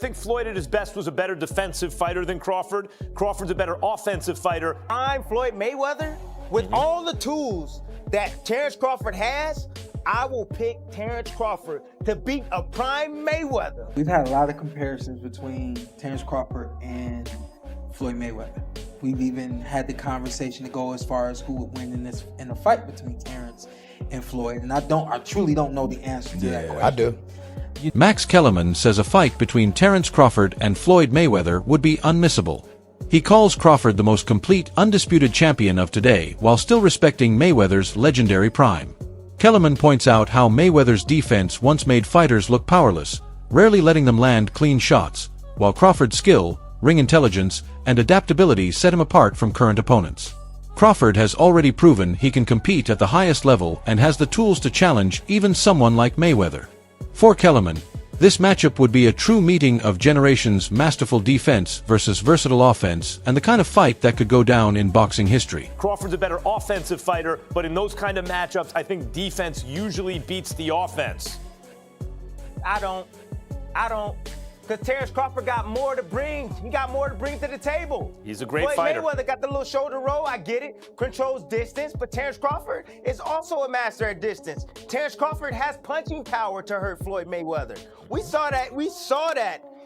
I think Floyd at his best was a better defensive fighter than Crawford. Crawford's a better offensive fighter. I'm Floyd Mayweather. With all the tools that Terence Crawford has, I will pick Terence Crawford to beat a prime Mayweather. We've had a lot of comparisons between Terence Crawford and Floyd Mayweather. We've even had the conversation to go as far as who would win in a fight between Terence and Floyd. And I truly don't know the answer to that question. I do. Max Kellerman says a fight between Terence Crawford and Floyd Mayweather would be unmissable. He calls Crawford the most complete, undisputed champion of today, while still respecting Mayweather's legendary prime. Kellerman points out how Mayweather's defense once made fighters look powerless, rarely letting them land clean shots, while Crawford's skill, ring intelligence, and adaptability set him apart from current opponents. Crawford has already proven he can compete at the highest level and has the tools to challenge even someone like Mayweather. For Kellerman, this matchup would be a true meeting of generations' masterful defense versus versatile offense, and the kind of fight that could go down in boxing history. Crawford's a better offensive fighter, but in those kind of matchups, I think defense usually beats the offense. I don't. Because Terence Crawford got more to bring. He got more to bring to the table. He's a great Floyd fighter. Mayweather got the little shoulder roll. I get it. Controls distance. But Terence Crawford is also a master at distance. Terence Crawford has punching power to hurt Floyd Mayweather. We saw that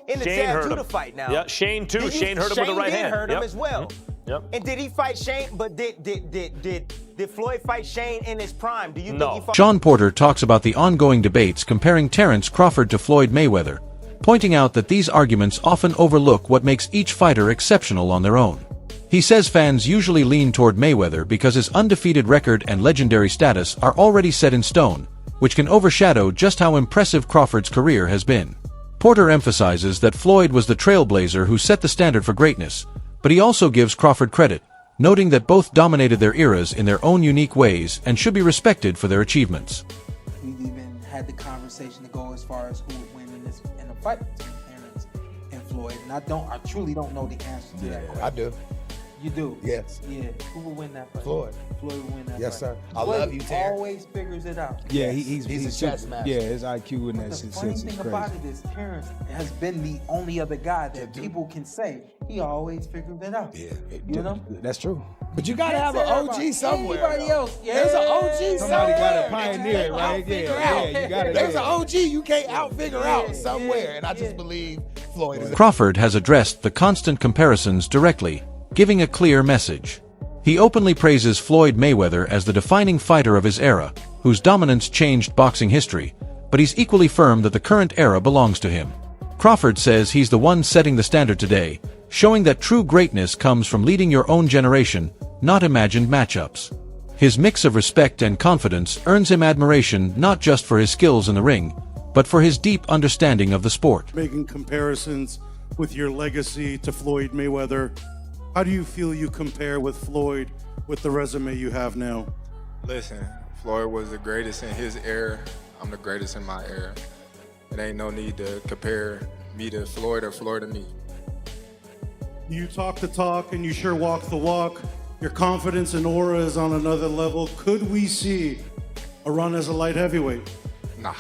in the Judah fight now. Yeah, Shane too. Shane hurt him with the right hand. Shane did hurt him as well. Yep. And did he fight Shane? But did Floyd fight Shane in his prime? Do you think he fought? Sean Porter talks about the ongoing debates comparing Terence Crawford to Floyd Mayweather, pointing out that these arguments often overlook what makes each fighter exceptional on their own. He says fans usually lean toward Mayweather because his undefeated record and legendary status are already set in stone, which can overshadow just how impressive Crawford's career has been. Porter emphasizes that Floyd was the trailblazer who set the standard for greatness, but he also gives Crawford credit, noting that both dominated their eras in their own unique ways and should be respected for their achievements. We've even had the conversation to go as far as who would win in a fight between Terence and Floyd, and I truly don't know the answer to that question. I do. You do? Yes. Yeah. Who will win that fight? Floyd. Floyd will win that Yes, fight. sir. I Floyd love you, Terence. always figures it out. Yeah, He's a chess master. Yeah, his IQ in that The shit funny is thing crazy. about it is Terence has been the only other guy that people can say he always figured it out. Yeah. You know? That's true. But you gotta have an OG somewhere. Anybody else? Yeah. There's an OG Somebody somewhere. gotta pioneer it, right? Yeah, you gotta. There's an OG you can't out-figure out somewhere, and I just believe Floyd is. Crawford has addressed the constant comparisons directly, giving a clear message. He openly praises Floyd Mayweather as the defining fighter of his era, whose dominance changed boxing history, but he's equally firm that the current era belongs to him. Crawford says he's the one setting the standard today, showing that true greatness comes from leading your own generation, not imagined matchups. His mix of respect and confidence earns him admiration not just for his skills in the ring, but for his deep understanding of the sport. Making comparisons with your legacy to Floyd Mayweather, how do you feel you compare with Floyd with the resume you have now? Listen, Floyd was the greatest in his era. I'm the greatest in my era. It ain't no need to compare me to Floyd or Floyd to me. You talk the talk and you sure walk the walk. Your confidence and aura is on another level. Could we see a run as a light heavyweight? Nah,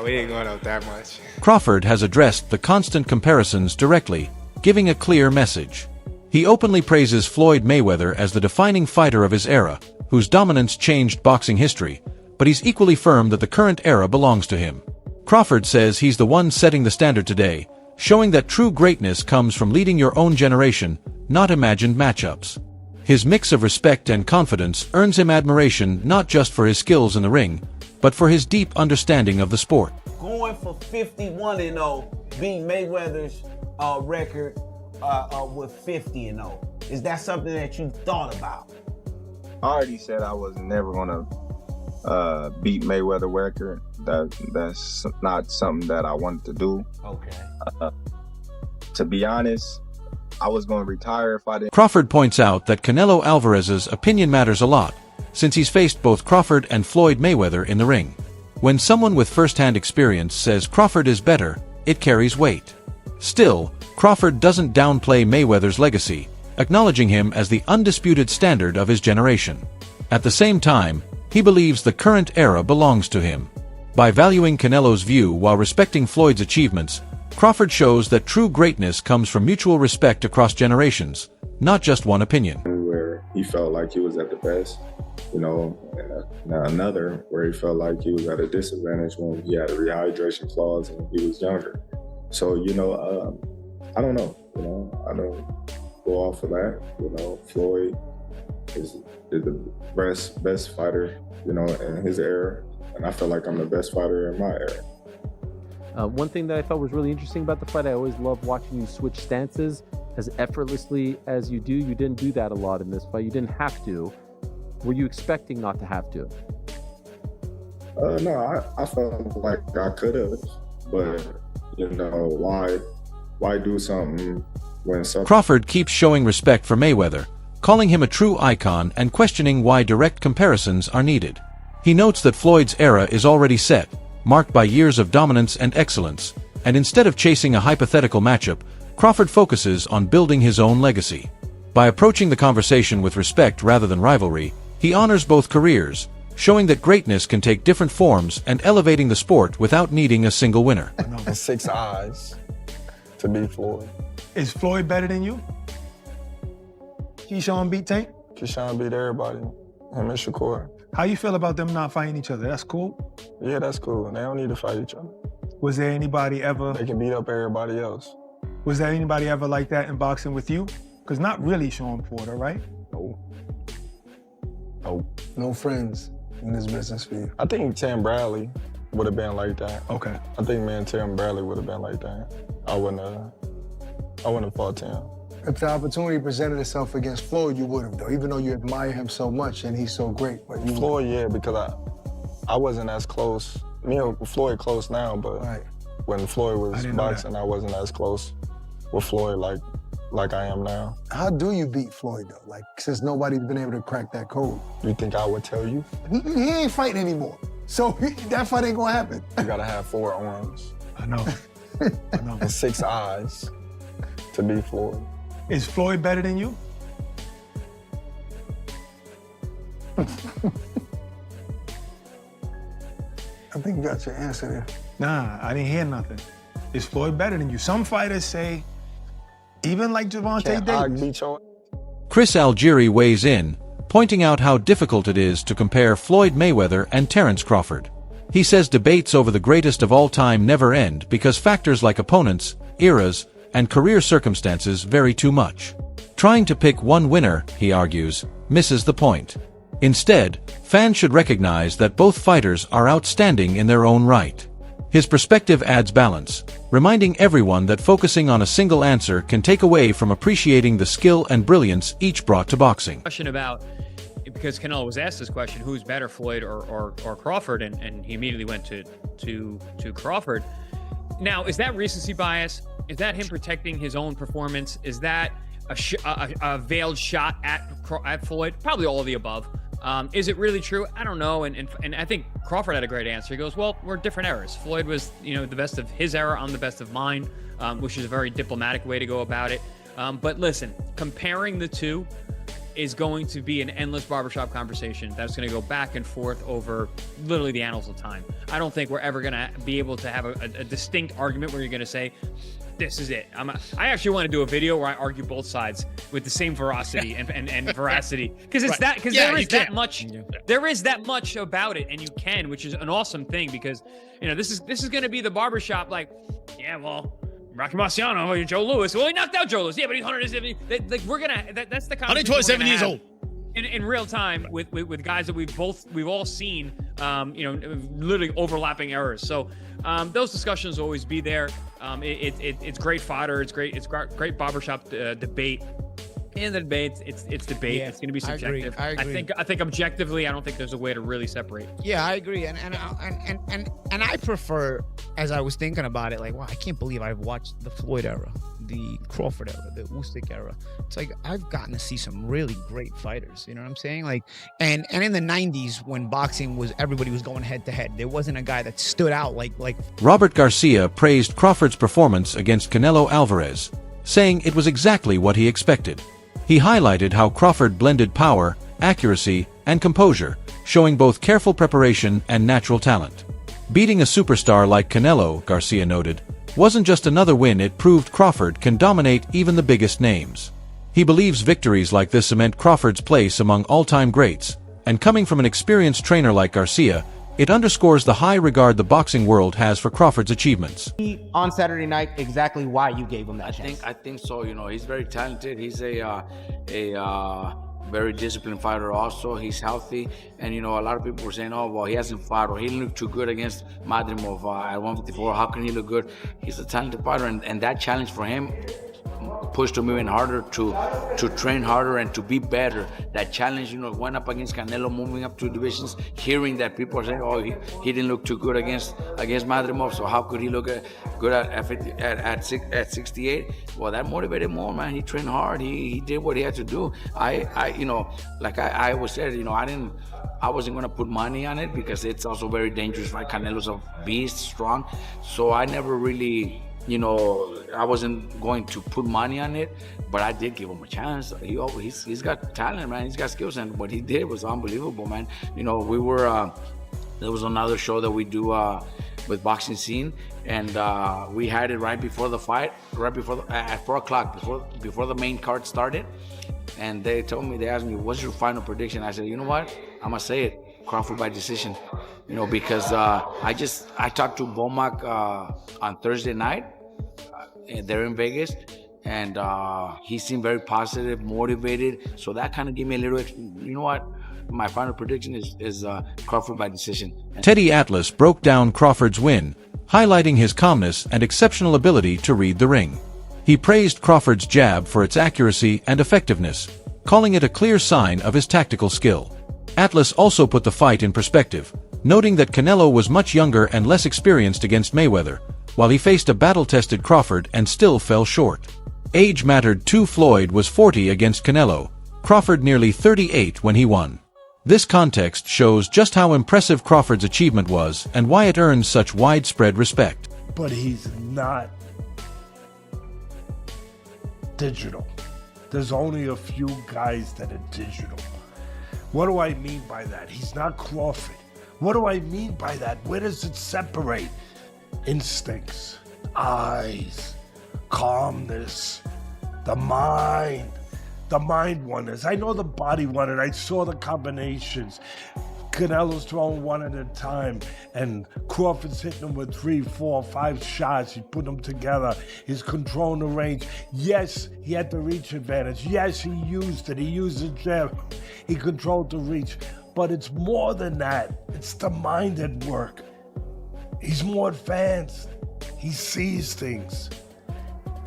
we ain't going up that much. Crawford has addressed the constant comparisons directly, giving a clear message. He openly praises Floyd Mayweather as the defining fighter of his era, whose dominance changed boxing history, but he's equally firm that the current era belongs to him. Crawford says he's the one setting the standard today, showing that true greatness comes from leading your own generation, not imagined matchups. His mix of respect and confidence earns him admiration not just for his skills in the ring, but for his deep understanding of the sport. Going for 51-0, beat Mayweather's record with 50-0. Is that something that you thought about? I already said I was never gonna beat Mayweather record. That's not something that I wanted to do. Okay. To be honest, I was gonna retire if I didn't. Crawford points out that Canelo Alvarez's opinion matters a lot, since he's faced both Crawford and Floyd Mayweather in the ring. When someone with first-hand experience says Crawford is better, it carries weight. Still, Crawford doesn't downplay Mayweather's legacy, acknowledging him as the undisputed standard of his generation. At the same time, he believes the current era belongs to him. By valuing Canelo's view while respecting Floyd's achievements, Crawford shows that true greatness comes from mutual respect across generations, not just one opinion. Where he felt like he was at the best, and another where he felt like he was at a disadvantage when he had a rehydration clause and he was younger. So, I don't know. I don't go off of that. Floyd is the best fighter, in his era, and I feel like I'm the best fighter in my era. One thing that I thought was really interesting about the fight, I always love watching you switch stances as effortlessly as you do. You didn't do that a lot in this fight. You didn't have to. Were you expecting not to have to? No, I felt like I could have, but why do something when something... Crawford keeps showing respect for Mayweather, calling him a true icon and questioning why direct comparisons are needed. He notes that Floyd's era is already set, marked by years of dominance and excellence, and instead of chasing a hypothetical matchup, Crawford focuses on building his own legacy. By approaching the conversation with respect rather than rivalry, he honors both careers, showing that greatness can take different forms and elevating the sport without needing a single winner. 6 eyes to beat Floyd. Is Floyd better than you? Keyshawn beat Tank? Keyshawn beat everybody. Him and Shakur. How you feel about them not fighting each other? That's cool? Yeah, that's cool. They don't need to fight each other. Was there anybody ever... They can beat up everybody else. Was there anybody ever like that in boxing with you? Because not really Sean Porter, right? No. No friends in this business for you. I think Tim Bradley would have been like that. Okay. I think me and Tim Bradley would have been like that. I wouldn't have fought Tim. If the opportunity presented itself against Floyd, you would have, though, even though you admire him so much and he's so great. But you Floyd, yeah, because I wasn't as close. Me and Floyd close now, but when Floyd was boxing, I wasn't as close with Floyd like I am now. How do you beat Floyd, though? Like, since nobody's been able to crack that code. You think I would tell you? He ain't fighting anymore. So that fight ain't gonna happen. You gotta have 4 arms. I know. And 6 eyes to beat Floyd. Is Floyd better than you? I think you got your answer there. Nah, I didn't hear nothing. Is Floyd better than you? Some fighters say, even like Gervonta Davis. Chris Algieri weighs in, pointing out how difficult it is to compare Floyd Mayweather and Terence Crawford. He says debates over the greatest of all time never end because factors like opponents, eras, and career circumstances vary too much. Trying to pick one winner, he argues, misses the point. Instead, fans should recognize that both fighters are outstanding in their own right. His perspective adds balance, reminding everyone that focusing on a single answer can take away from appreciating the skill and brilliance each brought to boxing. Question about, because Canelo was asked this question, who's better, Floyd or Crawford, and he immediately went to Crawford. Now, is that recency bias? Is that him protecting his own performance? Is that a veiled shot at Floyd? Probably all of the above. Is it really true? I don't know. And I think Crawford had a great answer. He goes, well, we're different eras. Floyd was, the best of his era. I'm the best of mine, which is a very diplomatic way to go about it. But listen, comparing the two is going to be an endless barbershop conversation that's going to go back and forth over literally the annals of time. I don't think we're ever going to be able to have a distinct argument where you're going to say, this is it. I actually want to do a video where I argue both sides with the same veracity and veracity, because it's that, because there is that much about it, and you can, which is an awesome thing, because this is going to be the barbershop like, yeah, well, Rocky Marciano, Joe Louis. Well, he knocked out Joe Louis. Yeah, but he's 170. Like, we're gonna. That's the conversation. 127 years old. In real time with guys that we've all seen, literally overlapping errors. So those discussions will always be there. It's great fodder. It's great barbershop debate. In the debate, it's debate. Yeah, it's going to be subjective. I agree. I think objectively, I don't think there's a way to really separate. Yeah, I agree. And I prefer, as I was thinking about it, like, wow, I can't believe I've watched the Floyd era, the Crawford era, the Usyk era. It's like I've gotten to see some really great fighters. You know what I'm saying? Like, and in the 90s when boxing was, everybody was going head to head. There wasn't a guy that stood out like. Robert Garcia praised Crawford's performance against Canelo Alvarez, saying it was exactly what he expected. He highlighted how Crawford blended power, accuracy, and composure, showing both careful preparation and natural talent. Beating a superstar like Canelo, Garcia noted, wasn't just another win, it proved Crawford can dominate even the biggest names. He believes victories like this cement Crawford's place among all-time greats, and coming from an experienced trainer like Garcia, it underscores the high regard the boxing world has for Crawford's achievements. On Saturday night, exactly why you gave him that chance? I think so. You know, he's very talented. He's a very disciplined fighter also. He's healthy. And, you know, a lot of people were saying, oh, well, he hasn't fought or he didn't look too good against Madrimov at 154. How can he look good? He's a talented fighter. And that challenge for him pushed him even harder to train harder and to be better. That challenge, you know, went up against Canelo, moving up 2 divisions, hearing that people are saying, oh, he didn't look too good against Madrimov, so how could he look good at 68? Well, that motivated more, man. He trained hard. He did what he had to do. You know, like I always said, you know, I wasn't going to put money on it because it's also very dangerous, right? Canelo's a beast, strong. So I never really, you know, I wasn't going to put money on it, but I did give him a chance. He's got talent, man. He's got skills, and what he did was unbelievable, man. You know, we were, there was another show that we do with Boxing Scene, and we had it right before the fight, at 4 o'clock, before the main card started. And they asked me, what's your final prediction? I said, you know what? I'm gonna say it, Crawford by decision. You know, because I talked to Bomac on Thursday night. They're in Vegas, and he seemed very positive, motivated. So that kind of gave me a little, you know what? My final prediction is Crawford by decision. Teddy Atlas broke down Crawford's win, highlighting his calmness and exceptional ability to read the ring. He praised Crawford's jab for its accuracy and effectiveness, calling it a clear sign of his tactical skill. Atlas also put the fight in perspective, noting that Canelo was much younger and less experienced against Mayweather, while he faced a battle-tested Crawford and still fell short. Age mattered too. Floyd was 40 against Canelo, Crawford nearly 38 when he won. This context shows just how impressive Crawford's achievement was and why it earns such widespread respect. But he's not digital. There's only a few guys that are digital. What do I mean by that? He's not Crawford. What do I mean by that? Where does it separate? Instincts, eyes, calmness, the mind won this. I know the body won it. I saw the combinations. Canelo's throwing one at a time, and Crawford's hitting him with 3, 4, 5 shots. He put them together. He's controlling the range. Yes, he had the reach advantage. Yes, he used it. He used the jab. He controlled the reach. But it's more than that. It's the mind at work. He's more advanced. He sees things.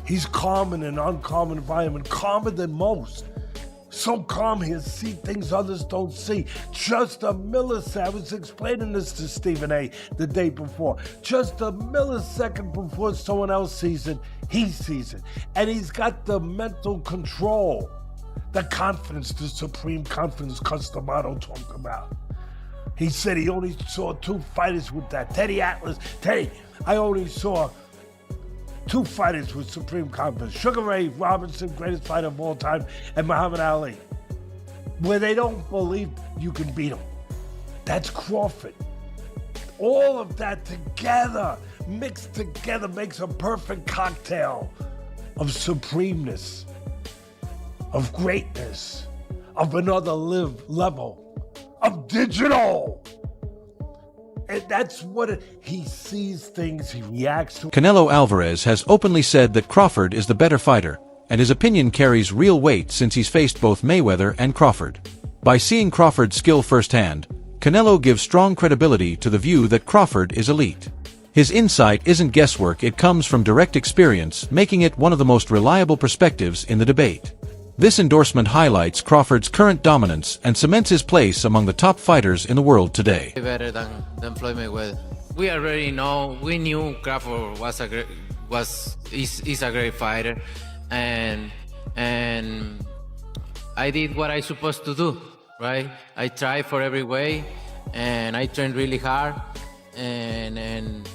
He's calm in an uncommon environment, calmer than most. So calm he'll see things others don't see. Just a millisecond. I was explaining this to Stephen A. the day before. Just a millisecond before someone else sees it, he sees it. And he's got the mental control, the confidence, the supreme confidence Customado talked about. He said he only saw 2 fighters with that. Teddy Atlas, I only saw 2 fighters with supreme confidence. Sugar Ray Robinson, greatest fighter of all time, and Muhammad Ali. Where they don't believe you can beat them. That's Crawford. All of that together, mixed together, makes a perfect cocktail of supremeness, of greatness, of another level, of digital. And that's what he sees things, he reacts to. Canelo Alvarez has openly said that Crawford is the better fighter, and his opinion carries real weight since he's faced both Mayweather and Crawford. By seeing Crawford's skill firsthand, Canelo gives strong credibility to the view that Crawford is elite. His insight isn't guesswork, it comes from direct experience, making it one of the most reliable perspectives in the debate. This endorsement highlights Crawford's current dominance and cements his place among the top fighters in the world today. Better than Floyd Mayweather. We already know, we knew Crawford is a great fighter, and I did what I supposed to do, right? I tried for every way, and I trained really hard, and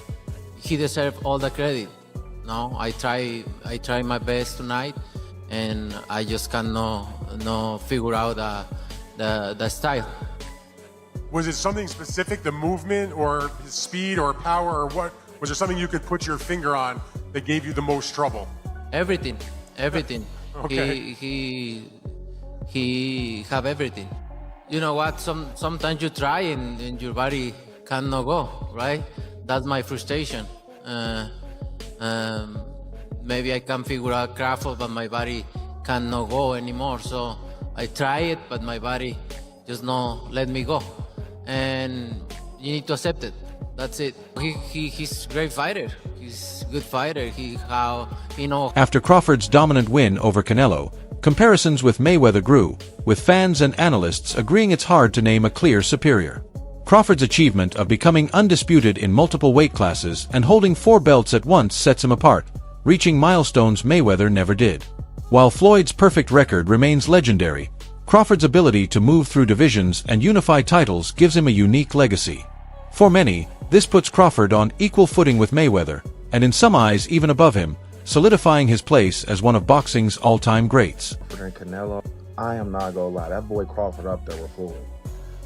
he deserved all the credit. No, I tried my best tonight, and I just cannot figure out the style. Was it something specific, the movement or his speed or power, or what? Was there something you could put your finger on that gave you the most trouble? Everything. Okay. He have everything. You know what? Sometimes you try and your body cannot go, right? That's my frustration. Maybe I can figure out Crawford, but my body cannot go anymore. So I try it, but my body just not let me go. And you need to accept it. That's it. He's a great fighter. He's a good fighter. After Crawford's dominant win over Canelo, comparisons with Mayweather grew, with fans and analysts agreeing it's hard to name a clear superior. Crawford's achievement of becoming undisputed in multiple weight classes and holding 4 belts at once sets him apart, reaching milestones Mayweather never did. While Floyd's perfect record remains legendary, Crawford's ability to move through divisions and unify titles gives him a unique legacy. For many, this puts Crawford on equal footing with Mayweather, and in some eyes even above him, solidifying his place as one of boxing's all-time greats. And Canelo, I am not gonna lie, that boy Crawford up there with Floyd.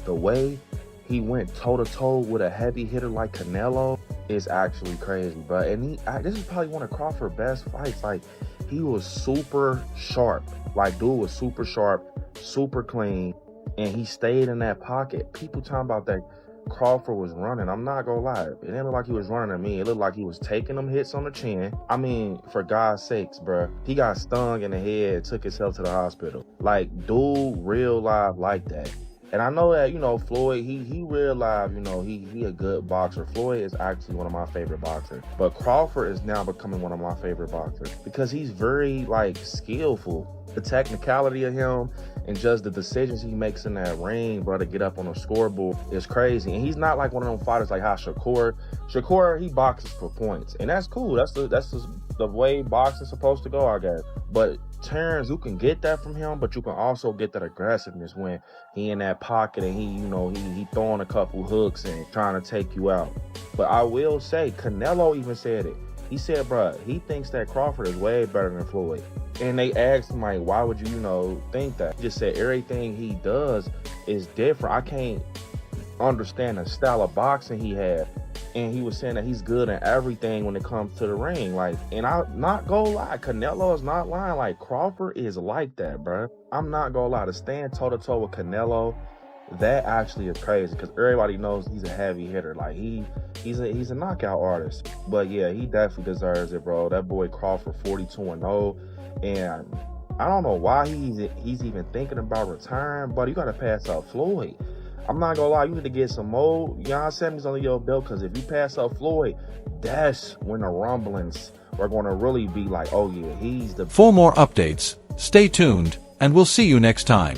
The way he went toe-to-toe with a heavy hitter like Canelo is actually crazy, bro. And this is probably one of Crawford's best fights. Like, he was super sharp. Like, dude was super sharp, super clean, and he stayed in that pocket. People talking about that Crawford was running. I'm not gonna lie. It didn't look like he was running at me. It looked like he was taking them hits on the chin. I mean, for God's sakes, bro. He got stung in the head, took himself to the hospital. Like, dude, real live like that. And I know that, you know, Floyd, he real live, you know, he a good boxer. Floyd is actually one of my favorite boxers. But Crawford is now becoming one of my favorite boxers because he's very, like, skillful. The technicality of him and just the decisions he makes in that ring, bro, to get up on the scoreboard is crazy. And he's not like one of them fighters like how Shakur, he boxes for points. And that's cool. That's the way boxing's supposed to go, I guess. But Terence, you can get that from him, but you can also get that aggressiveness when he in that pocket and he throwing a couple hooks and trying to take you out. But I will say, Canelo even said it. He said, bro, he thinks that Crawford is way better than Floyd. And they asked him, like, why would you, think that? He just said everything he does is different. I can't understand the style of boxing he had. And he was saying that he's good in everything when it comes to the ring. Like, and I'm not gonna lie, Canelo is not lying. Like, Crawford is like that, bro. I'm not gonna lie, to stand toe-to-toe with Canelo, that actually is crazy because everybody knows he's a heavy hitter. Like, he's a knockout artist. But yeah, he definitely deserves it, bro. That boy Crawford 42-0. And I don't know why he's even thinking about retiring, but you gotta pass out Floyd. I'm not gonna lie, you need to get some more semis under your belt, because if you pass out Floyd, that's when the rumblings are gonna really be like, oh yeah, he's the... For more updates, stay tuned, and we'll see you next time.